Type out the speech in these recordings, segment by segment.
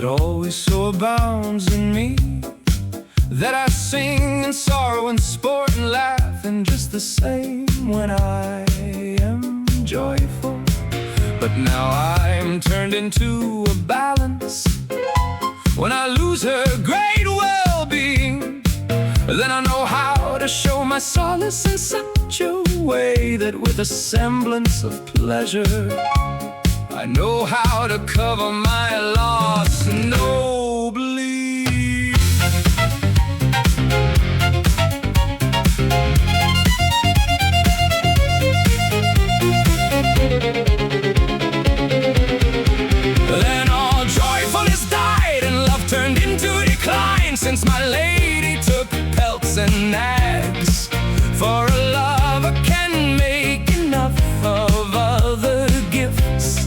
that always so abounds in me, that I sing in sorrow and sport and laugh, and just the same when I am joyful. But now I'm turned into a balance. When I lose her great well-being, then I know how to show my solace in such a way that with a semblance of pleasure I know how to cover my loss nobly. Then all joyfulness died and love turned into decline, since my lady took pelts and nags. For a lover can make enough of other gifts,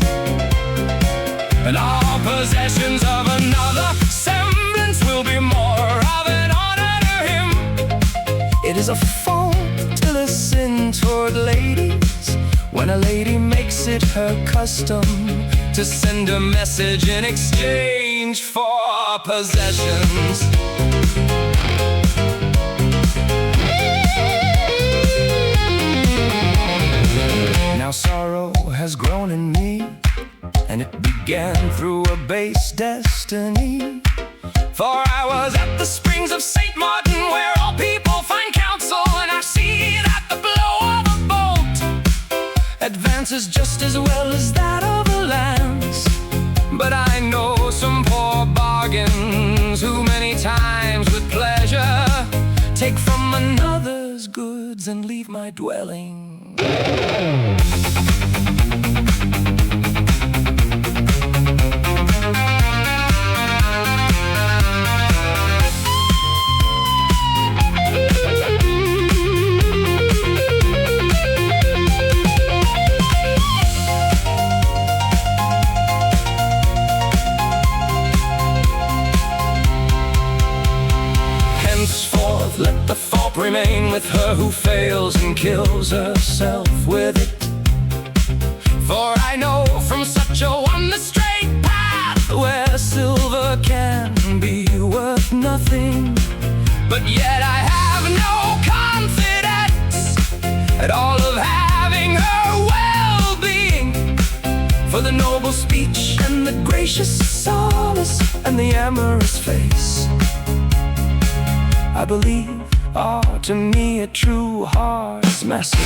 and all possessions of another semblance will be more of an honor to him. It is a fault to listen toward ladies when a lady makes it her custom to send a message in exchange for possessions. Now sorrow has grown in me, and it began through a base destiny. For I was at the springs of St. Martin, where all people find counsel, and I see that the blow of a bolt advances just as well as that of a lance. But I know some poor bargains who many times with pleasure take from another's goods and leave my dwelling. Henceforth let the fault remain with her who fails and kills herself with it. For I know from such a one the straight path, where silver can be worth nothing. But yet I have no confidence at all of having her well-being. For the noble speech and the gracious solace and the amorous face, I believe are to me a true heart's message.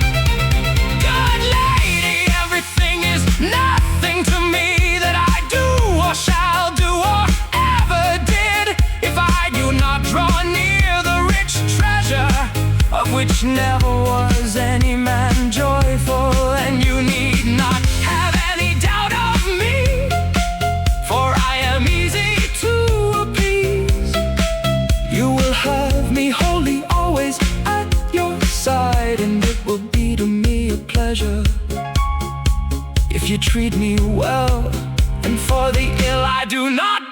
Good lady, everything is nothing to me that I do or shall do or ever did, if I do not draw near the rich treasure of which never was any man joyful. And you need not have any doubt of me, for I am easy to appease. You will have me wholly always at your side, and it will be to me a pleasure if you treat me well. And for the ill I do not